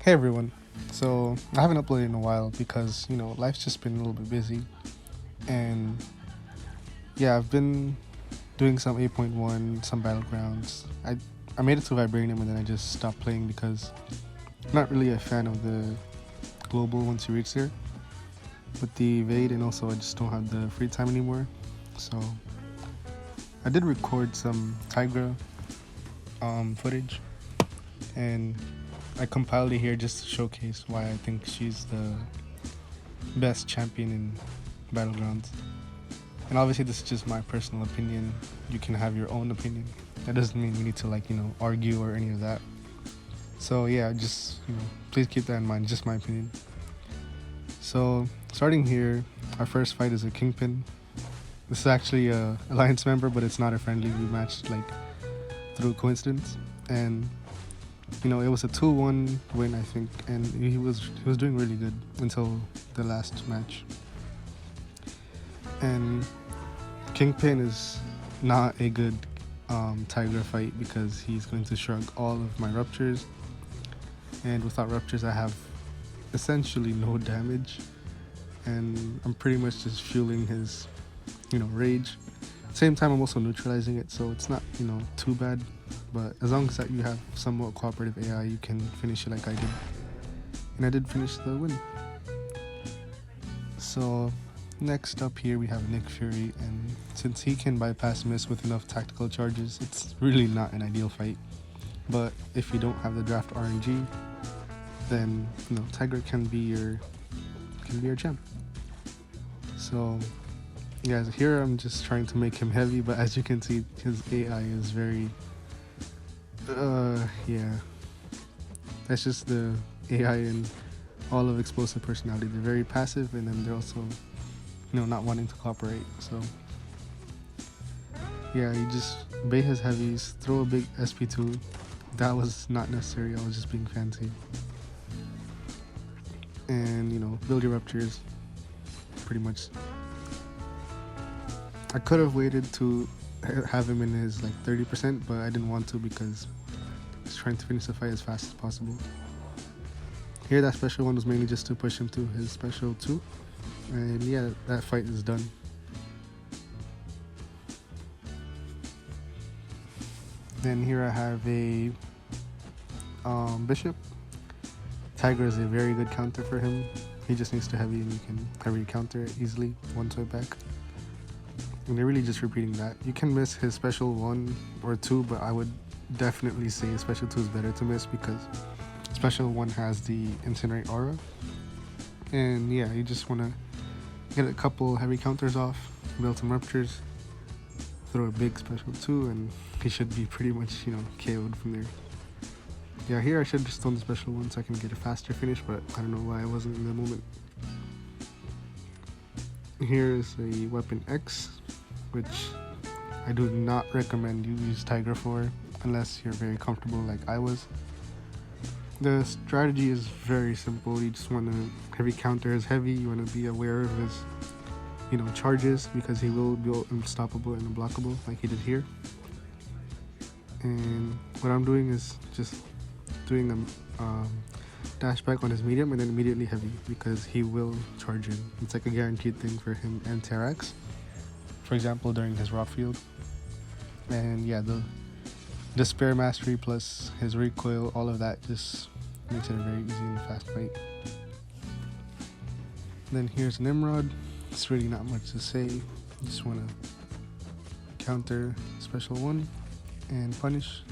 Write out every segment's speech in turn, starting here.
Hey everyone. So I haven't uploaded in a while because life's just been a little bit busy, and yeah, I've been doing some 8.1, some battlegrounds. I made it to Vibranium and then I just stopped playing because I'm not really a fan of the global once you reach there with the evade, and also I just don't have the free time anymore. So I did record some Tigra footage, and I compiled it here just to showcase why I think she's the best champion in Battlegrounds. And obviously, this is just my personal opinion. You can have your own opinion. That doesn't mean we need to argue or any of that. So yeah, just please keep that in mind. Just my opinion. So starting here, our first fight is a Kingpin. This is actually a alliance member, but it's not a friendly. We matched through coincidence, and it was a 2-1 win, I think, and he was doing really good until the last match. And Kingpin is not a good Tigra fight because he's going to shrug all of my ruptures, and without ruptures I have essentially no damage, and I'm pretty much just fueling his rage. Same time I'm also neutralizing it, so it's not too bad, but as long as that you have somewhat cooperative AI, you can finish it like I did, and I did finish the win. So next up here we have NickFury, and since he can bypass miss with enough tactical charges, it's really not an ideal fight. But if you don't have the draft RNG, then Tigra can be your champ. So guys, here I'm just trying to make him heavy, but as you can see, his AI is very yeah, that's just the AI and all of explosive personality. They're very passive, and then they're also not wanting to cooperate. So yeah, you just bait his heavies, throw a big SP2. That was not necessary, I was just being fancy. And build your ruptures, pretty much. I could have waited to have him in his 30%, but I didn't want to because I was trying to finish the fight as fast as possible. Here, that special one was mainly just to push him to his special 2, and yeah, that fight is done. Then here I have a Bishop. Tigra is a very good counter for him. He just needs to heavy, and you can heavy counter it easily, one swipe back. And they're really just repeating that. You can miss his special 1 or 2, but I would definitely say special 2 is better to miss because special 1 has the incinerate aura. And yeah, you just want to get a couple heavy counters off, build some ruptures, throw a big special 2, and he should be pretty much KO'd from there. Yeah, here I should have just done the special 1 so I can get a faster finish, but I don't know why I wasn't in the moment. Here is a WeaponX, which I do not recommend you use Tigra for unless you're very comfortable like I was. The strategy is very simple. You just want to heavy counter his heavy. You want to be aware of his charges, because he will be unstoppable and unblockable like he did here. And what I'm doing is just doing a dash back on his medium and then immediately heavy, because he will charge in. It's like a guaranteed thing for him and Terax, for example, during his raw field. And yeah, the Despair Mastery plus his recoil, all of that just makes it a very easy and fast fight. Then here's Nimrod. It's really not much to say. You just want to counter special 1 and punish.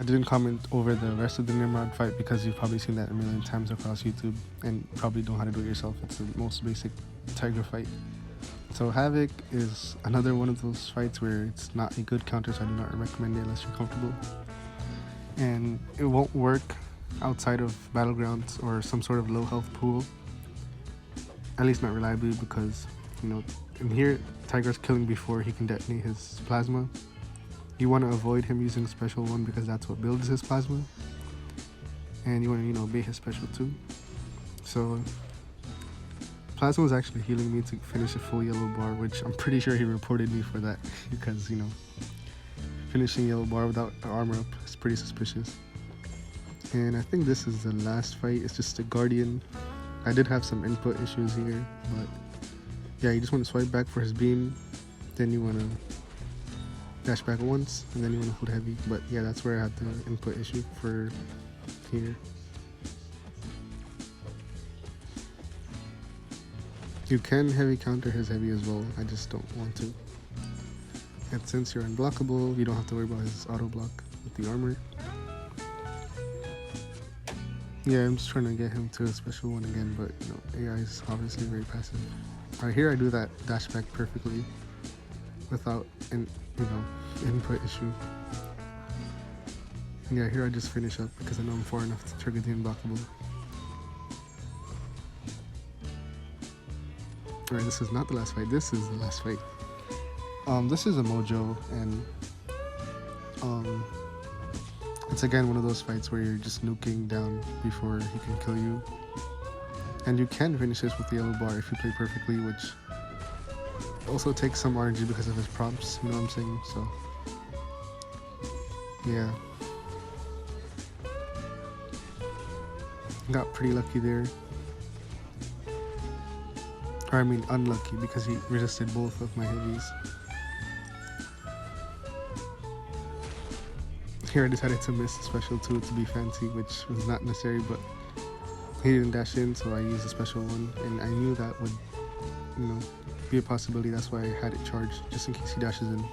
I didn't comment over the rest of the Nimrod fight because you've probably seen that a million times across YouTube and probably don't know how to do it yourself. It's the most basic Tigra fight. So Havok is another one of those fights where it's not a good counter, so I do not recommend it unless you're comfortable. And it won't work outside of Battlegrounds or some sort of low health pool. At least not reliably, because, you know, in here, Tigra's killing before he can detonate his plasma. You want to avoid him using special 1 because that's what builds his plasma. And you want to, you know, bait his special 2. So plasma was actually healing me to finish a full yellow bar, which I'm pretty sure he reported me for that because, you know, finishing yellow bar without armor up is pretty suspicious. And I think this is the last fight. It's just a Guardian. I did have some input issues here, but yeah, you just want to swipe back for his beam, then you want to dash back once, and then you want to hold heavy. But yeah, that's where I had the input issue for here. You can heavy counter his heavy as well, I just don't want to. And since you're unblockable, you don't have to worry about his auto block with the armor. Yeah, I'm just trying to get him to a special 1 again, but you know, AI is obviously very passive. Alright, here I do that dash back perfectly without an, you know, input issue. And yeah, here I just finish up because I know I'm far enough to trigger the unblockable. Alright, this is not the last fight, this is the last fight. This is a Mojo, and it's again one of those fights where you're just nuking down before he can kill you. And you can finish this with the yellow bar if you play perfectly, which also takes some RNG because of his prompts, you know what I'm saying? So, yeah. Got pretty lucky there. Or I mean unlucky because he resisted both of my heavies. Here I decided to miss the special 2 to be fancy, which was not necessary, but he didn't dash in, so I used a special 1, and I knew that would, you know, be a possibility. That's why I had it charged, just in case he dashes in.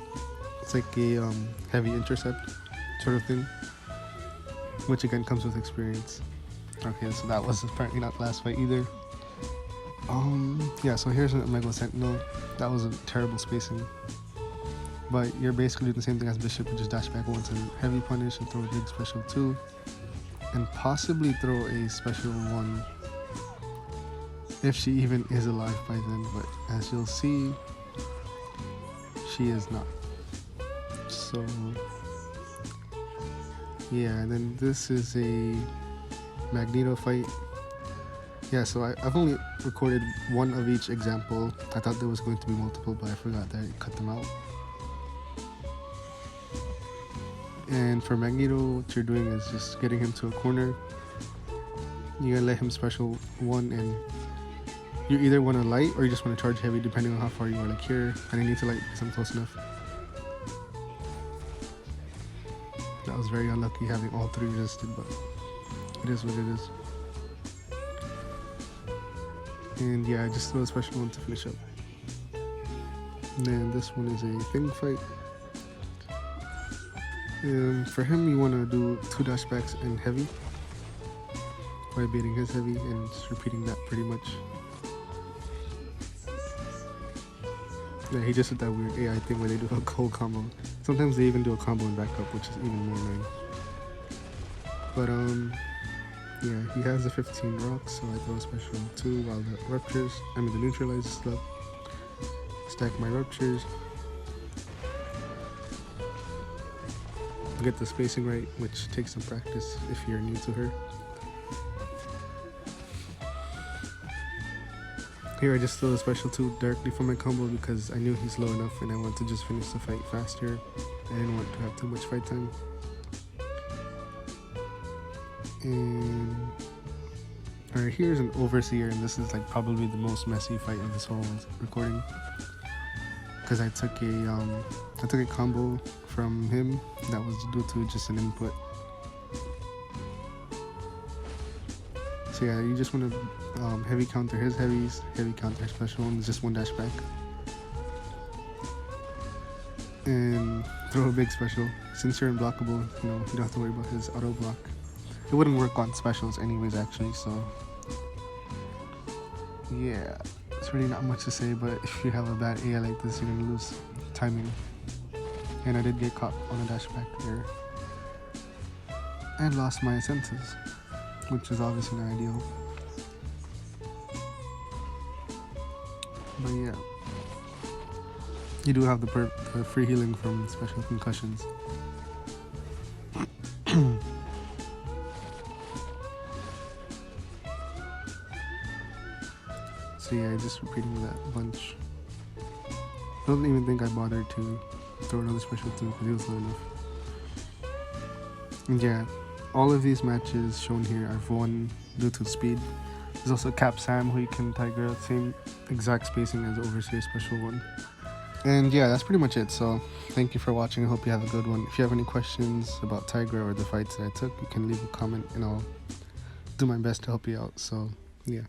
It's like a heavy intercept sort of thing, which again comes with experience. Okay, so that was apparently not the last fight either. Yeah, so here's an OmegaSentinel. That was a terrible spacing. But you're basically doing the same thing as Bishop, you just dash back once and heavy punish and throw a big special 2. And possibly throw a special 1 if she even is alive by then, but as you'll see, she is not. So yeah, and then this is a Magneto fight. Yeah, so I've only recorded 1 of each example. I thought there was going to be multiple, but I forgot that I cut them out. And for Magneto, what you're doing is just getting him to a corner. You're gonna let him special 1, and you either want to light or you just want to charge heavy depending on how far you are. Like here, I didn't need to light because I'm close enough. That was very unlucky having all 3 resisted, but it is what it is. And yeah, I just throw a special 1 to finish up. And then this one is a thing fight. For him, you want to do 2 dashbacks and heavy by baiting his heavy and just repeating that pretty much. Yeah, he just did that weird AI thing where they do a whole combo. Sometimes they even do a combo and back up, which is even more annoying. But yeah, he has the 15 rocks, so I throw a special 2 while the neutralizes stuff. Stack my ruptures. Get the spacing right, which takes some practice if you're new to her. Here I just throw a special 2 directly from my combo because I knew he's low enough and I wanted to just finish the fight faster. I didn't want to have too much fight time. And alright, here's an Overseer, and this is like probably the most messy fight of this whole recording. Because I took a combo from him that was due to just an input. So yeah, you just want to heavy counter his heavies, heavy counter his special 1, just 1 dash back. And throw a big special. Since you're unblockable, you don't have to worry about his auto block. It wouldn't work on specials anyways, actually, so yeah, it's really not much to say, but if you have a bad AI like this, you're gonna lose timing. And I did get caught on a dash back there and lost my senses, which is obviously not ideal. But yeah, you do have the free healing from special concussions. So yeah, just repeating that bunch. I don't even think I bothered to throw another special too because it was low enough. And yeah, all of these matches shown here I've won due to speed. There's also Cap Sam who you can Tigra, same exact spacing as the Overseer special one. And yeah, that's pretty much it. So thank you for watching. I hope you have a good one. If you have any questions about Tigra or the fights that I took, you can leave a comment and I'll do my best to help you out. So yeah.